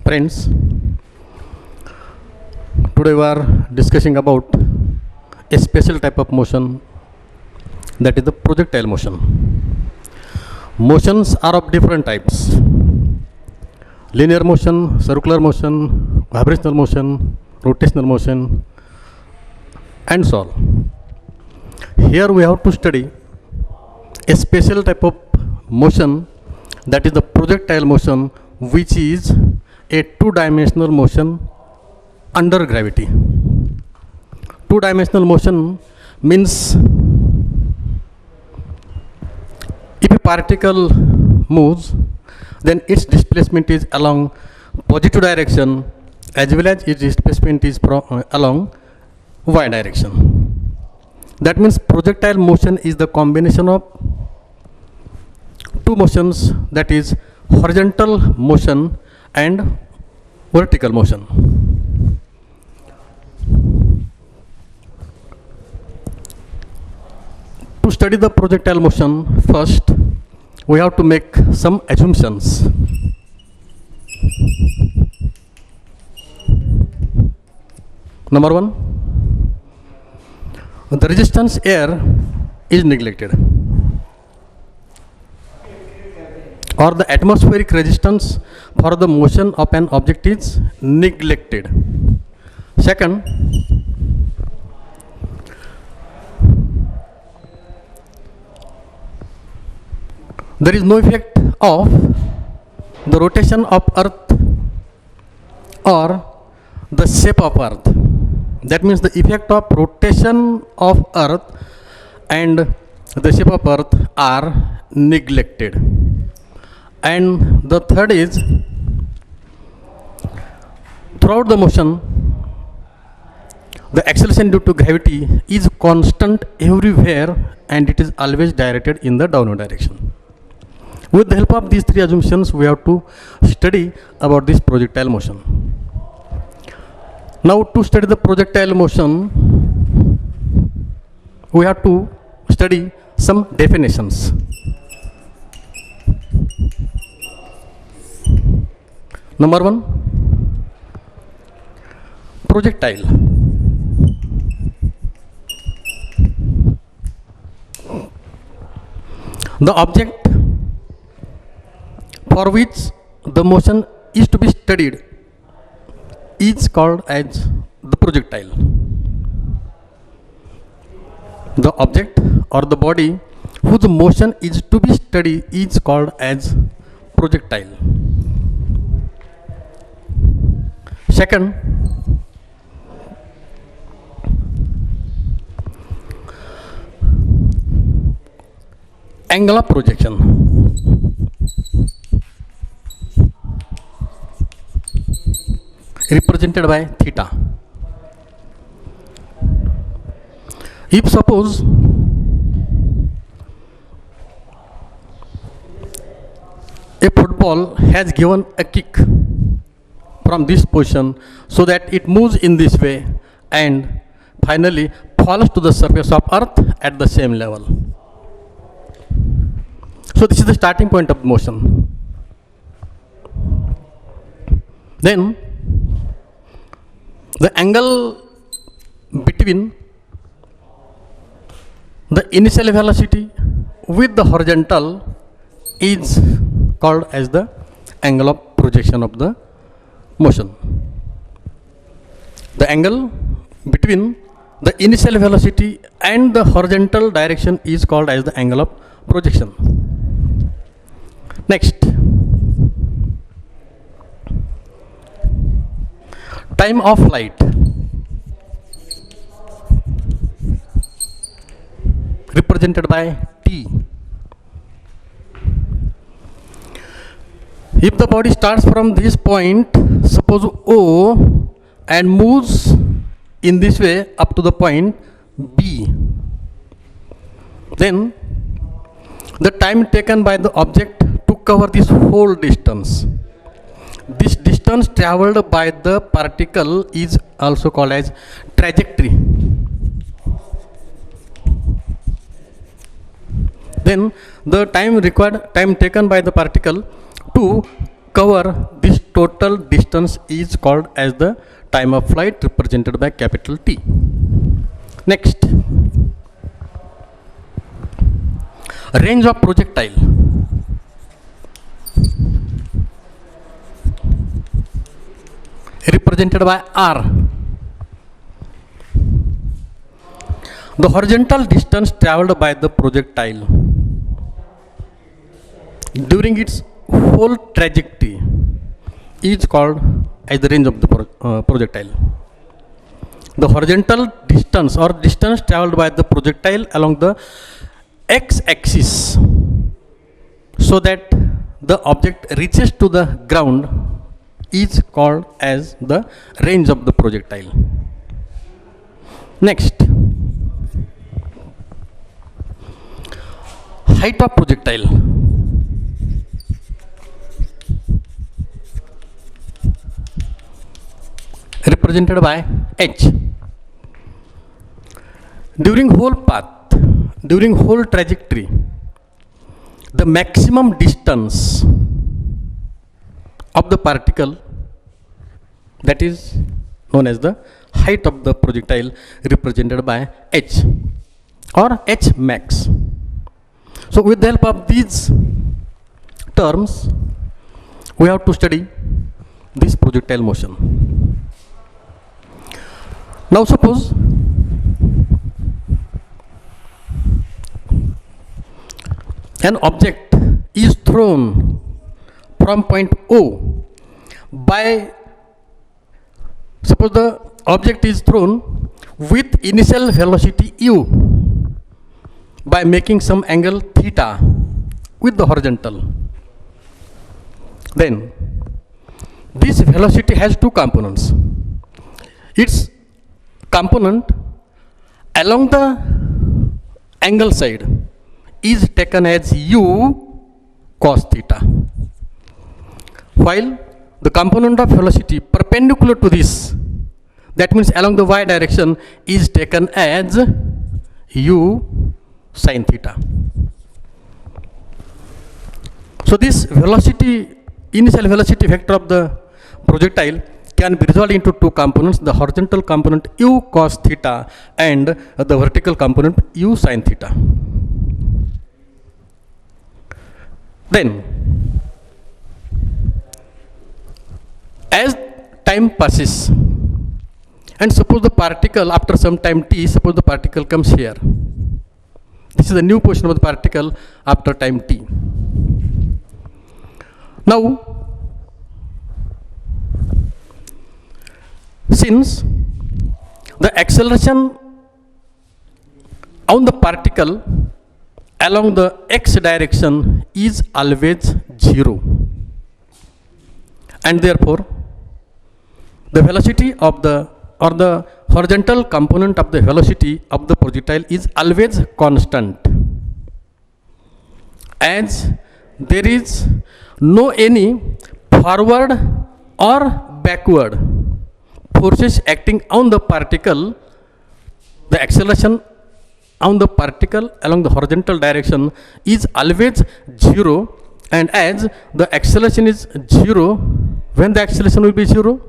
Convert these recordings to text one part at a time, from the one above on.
Friends, today we are discussing about a special type of motion, that is the projectile motion. Motions are of different types: linear motion, circular motion, vibrational motion, rotational motion, and so on. Here we have to study a special type of motion, that is the projectile motion, which is a two-dimensional motion under gravity. Two-dimensional motion means if a particle moves, then its displacement is along positive direction as well as its displacement is along y direction. That means projectile motion is the combination of two motions, that is horizontal motion and vertical motion. To study the projectile motion, first we have to make some assumptions. Number one, the resistance air is neglected, or the atmospheric resistance for the motion of an object is neglected. Second, there is no effect of the rotation of earth or the shape of earth. That means the effect of rotation of earth and the shape of earth are neglected. And the third is, throughout the motion, the acceleration due to gravity is constant everywhere and it is always directed in the downward direction. With the help of these three assumptions, we have to study about this projectile motion. Now, to study the projectile motion, we have to study some definitions. Number one, projectile. The object for which the motion is to be studied is called as the projectile. The object or the body whose motion is to be studied is called as projectile. Second, angle of projection. Represented by theta. If suppose a football has given a kick from this position so that it moves in this way and finally falls to the surface of earth at the same level. So this is the starting point of motion. Then the angle between the initial velocity with the horizontal is called as the angle of projection of the motion. The angle between the initial velocity and the horizontal direction is called as the angle of projection. Next, time of flight. Represented by t. If the body starts from this point, suppose O, and moves in this way up to the point B, then the time taken by the object to cover this whole distance, this distance traveled by the particle is also called as trajectory. Then the time taken by the particle to cover this total distance is called as the time of flight, represented by capital T. Next, range of projectile. Represented by R. The horizontal distance traveled by the projectile during its whole trajectory is called as the range of the projectile. The horizontal distance or distance traveled by the projectile along the x-axis so that the object reaches to the ground is called as the range of the projectile. Next, height of projectile. Represented by h. During whole path, during whole trajectory, the maximum distance of the particle, that is known as the height of the projectile, represented by h or h max. So with the help of these terms, we have to study this projectile motion. Now suppose an object is thrown from point O by, suppose the object is thrown with initial velocity u by making some angle theta with the horizontal. Then this velocity has two components. Its component along the angle side is taken as u cos theta, while the component of velocity perpendicular to this, that means along the y direction, is taken as u sin theta. So this velocity, initial velocity vector of the projectile can be resolved into two components, the horizontal component u cos theta and the vertical component u sin theta. Then, as time passes, and suppose the particle after some time t, suppose the particle comes here. This is the new position of the particle after time t. Now, since the acceleration on the particle along the x direction is always 0, and therefore the velocity of the or the horizontal component of the velocity of the projectile is always constant, as there is no any forward or backward forces acting on the particle. The acceleration on the particle along the horizontal direction is always 0, and as the acceleration is 0, when the acceleration will be 0?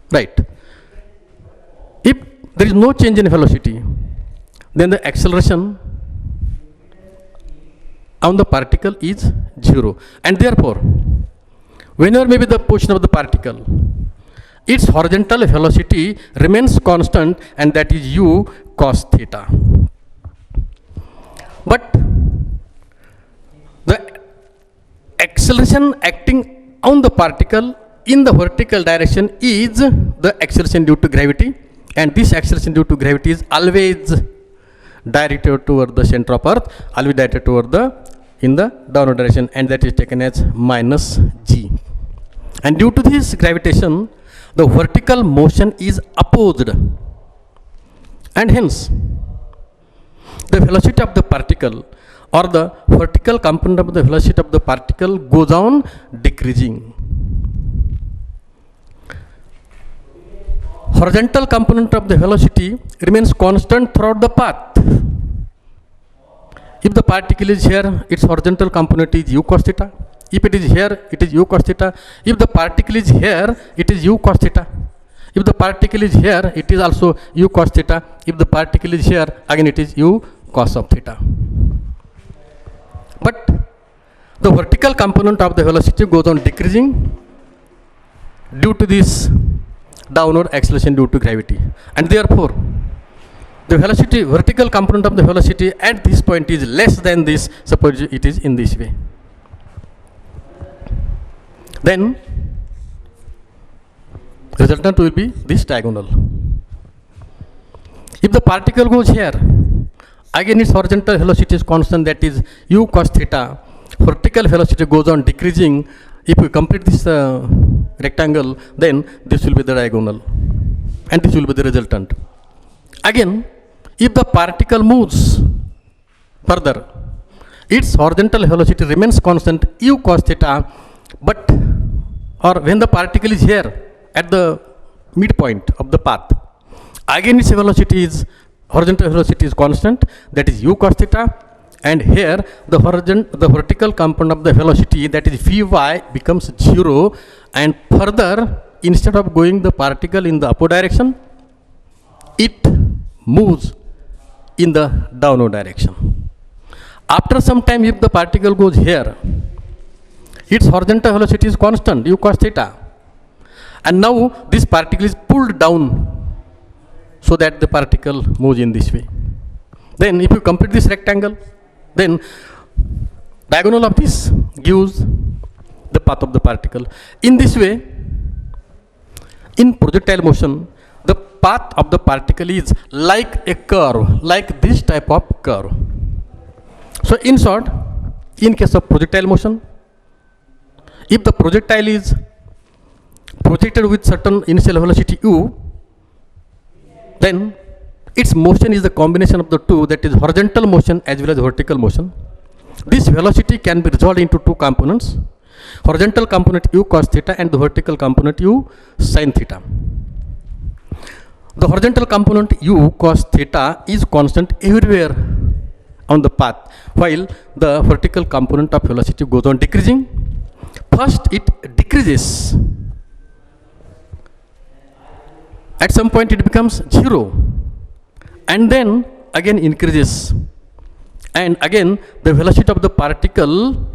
Right. If there is no change in velocity, then the acceleration on the particle is 0, and therefore whenever may be the position of the particle, its horizontal velocity remains constant, and that is u cos theta. But the acceleration acting on the particle in the vertical direction is the acceleration due to gravity, and this acceleration due to gravity is always directed toward the center of earth, always directed toward the in the downward direction, and that is taken as minus g. And due to this gravitation, the vertical motion is opposed, and hence the velocity of the particle or the vertical component of the velocity of the particle goes on decreasing. Horizontal component of the velocity remains constant throughout the path. If the particle is here, its horizontal component is u cos theta. If it is here, it is u cos theta. If the particle is here, it is u cos theta. If the particle is here, it is also u cos theta. If the particle is here, again it is u cos of theta. But the vertical component of the velocity goes on decreasing due to this downward acceleration due to gravity, and therefore the velocity, vertical component of the velocity at this point is less than this. Suppose it is in this way. Then resultant will be this diagonal. If the particle goes here, again its horizontal velocity is constant, that is u cos theta. Vertical velocity goes on decreasing. If we complete this rectangle, then this will be the diagonal and this will be the resultant. Again, if the particle moves further, its horizontal velocity remains constant u cos theta, but or when the particle is here at the midpoint of the path, again its velocity is, horizontal velocity is constant, that is u cos theta, and here the vertical component of the velocity, that is Vy, becomes 0, and further, instead of going the particle in the upward direction, it moves in the downward direction. After some time, if the particle goes here, its horizontal velocity is constant u cos theta, and now this particle is pulled down so that the particle moves in this way. Then if you complete this rectangle, then diagonal of this gives the path of the particle. In this way, in projectile motion, the path of the particle is like a curve, like this type of curve. So in short, in case of projectile motion, if the projectile is projected with certain initial velocity u, then its motion is the combination of the two, that is horizontal motion as well as vertical motion. This velocity can be resolved into two components, horizontal component u cos theta and the vertical component u sin theta. The horizontal component u cos theta is constant everywhere on the path, while the vertical component of velocity goes on decreasing. First it decreases, at some point it becomes 0, and then again increases, and again the velocity of the particle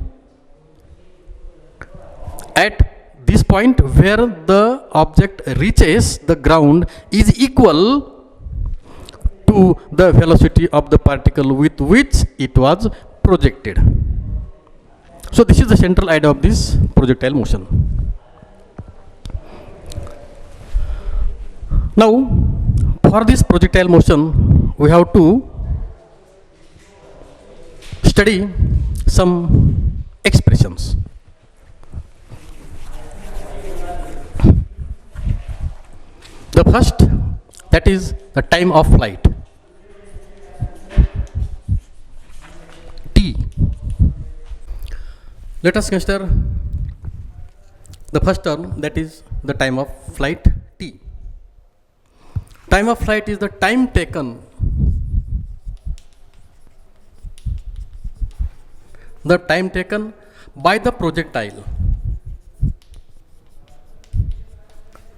at this point where the object reaches the ground is equal to the velocity of the particle with which it was projected. So this is the central idea of this projectile motion. Now, for this projectile motion, we have to study some expressions. The first, that is the time of flight, t. Let us consider the first term, that is the time of flight, t. Time of flight is the time taken, by the projectile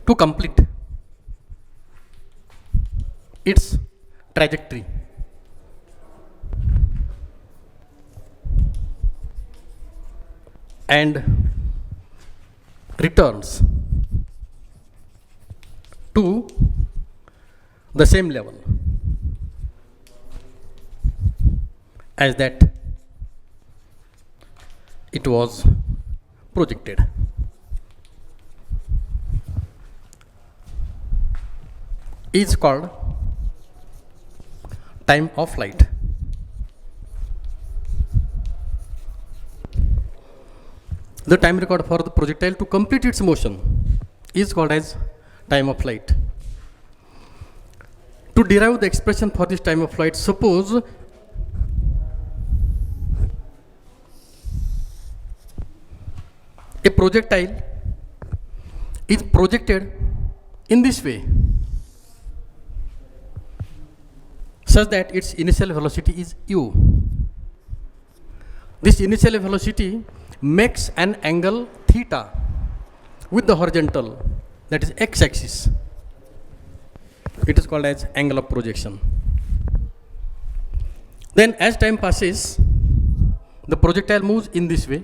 to complete its trajectory. And returns to the same level as that it was projected. Is called time of flight. The time required for the projectile to complete its motion is called as time of flight. To derive the expression for this time of flight, suppose a projectile is projected in this way, such that its initial velocity is u. this initial velocity makes an angle theta with the horizontal, that is x-axis. It is called as angle of projection. Then as time passes, the projectile moves in this way,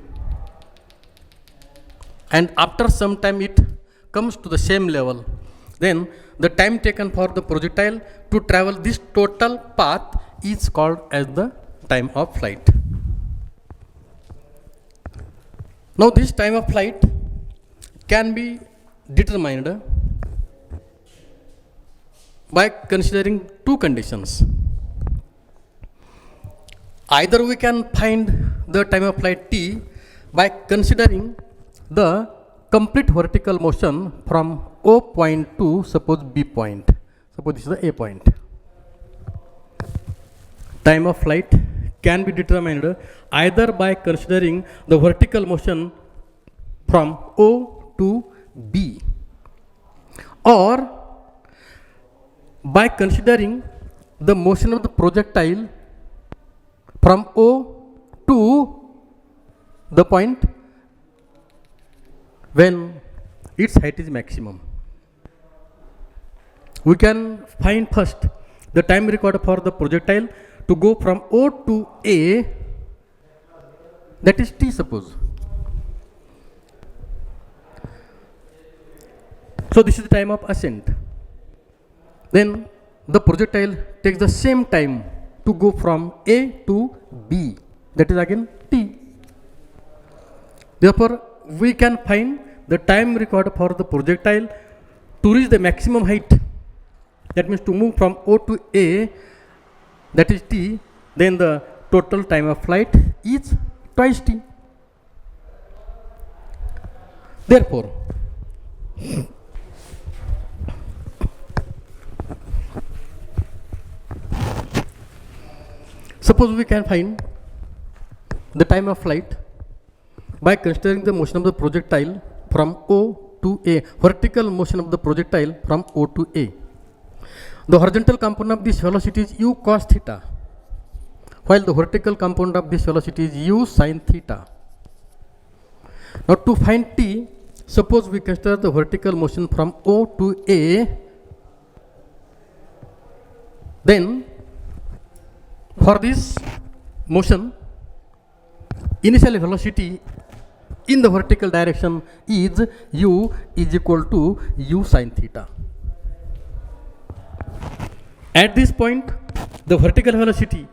and after some time it comes to the same level. Then the time taken for the projectile to travel this total path is called as the time of flight. Now this time of flight can be determined by considering two conditions. Either we can find the time of flight t by considering the complete vertical motion from O point to suppose B point. Suppose this is the A point. Time of flight can be determined either by considering the vertical motion from O to B, or by considering the motion of the projectile from O to the point when its height is maximum. We can find first the time required for the projectile to go from O to A, that is t suppose. So this is the time of ascent. Then the projectile takes the same time to go from A to B, that is again t. Therefore we can find the time required for the projectile to reach the maximum height, that means to move from O to A, that is t. Then the total time of flight is twice t. Therefore suppose we can find the time of flight by considering the motion of the projectile from O to A, vertical motion of the projectile from O to A. The horizontal component of this velocity is u cos theta, while the vertical component of this velocity is u sin theta. Now to find t, suppose we consider the vertical motion from O to A, then for this motion, initial velocity in the vertical direction is u is equal to u sin theta. At this point, the vertical velocity,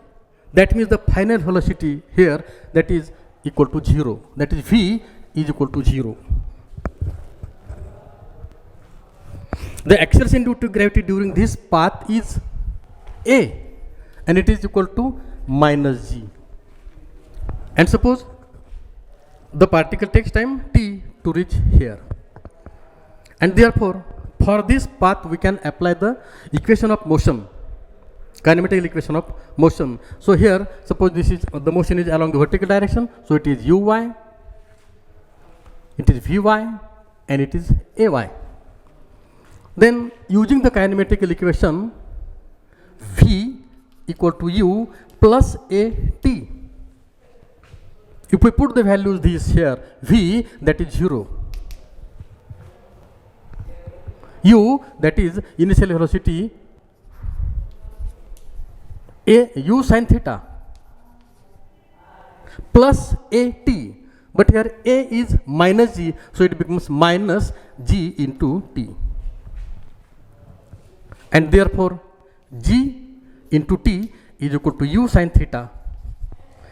that means the final velocity here, that is equal to 0, that is v is equal to 0. The acceleration due to gravity during this path is a, and it is equal to minus g. And suppose the particle takes time t to reach here, and therefore for this path we can apply the equation of motion, kinematical equation of motion. So here suppose this is the motion is along the vertical direction, so it is uy, it is vy, and it is ay. Then using the kinematical equation, v equal to u plus at. If we put the values these here, v that is 0, u that is initial velocity a u sin theta plus at, but here a is minus g, so it becomes minus g into t, and therefore g into t is equal to u sin theta,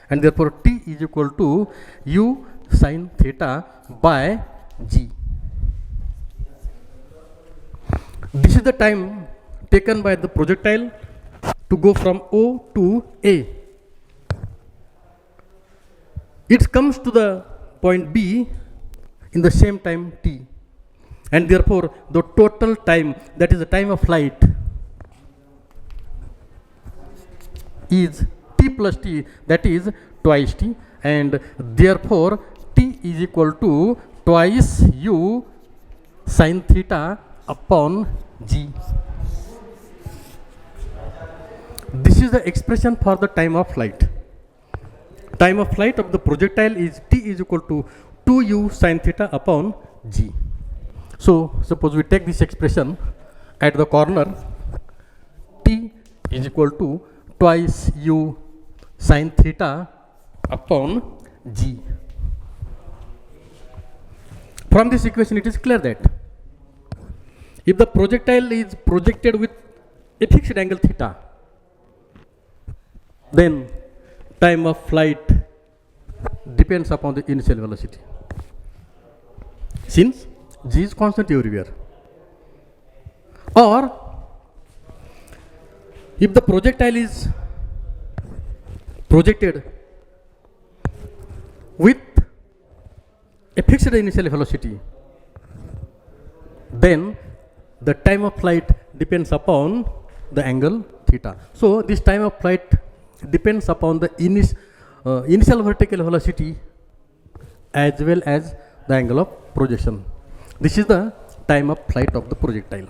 and therefore t is equal to u sin theta by g. This is the time taken by the projectile to go from O to A. It comes to the point B in the same time t, and therefore the total time, that is the time of flight, is t plus t, that is twice t, and therefore t is equal to twice u sin theta upon g. This is the expression for the time of flight. time of flight of the projectile is t is equal to 2u sin theta upon g. So suppose we take this expression at the corner, t is equal to twice u sin theta upon g. From this equation it is clear that if the projectile is projected with a fixed angle theta, then time of flight depends upon the initial velocity, since g is constant everywhere. Or if the projectile is projected with a fixed initial velocity, then the time of flight depends upon the angle theta. So this time of flight depends upon the initial vertical velocity as well as the angle of projection. This is the time of flight of the projectile.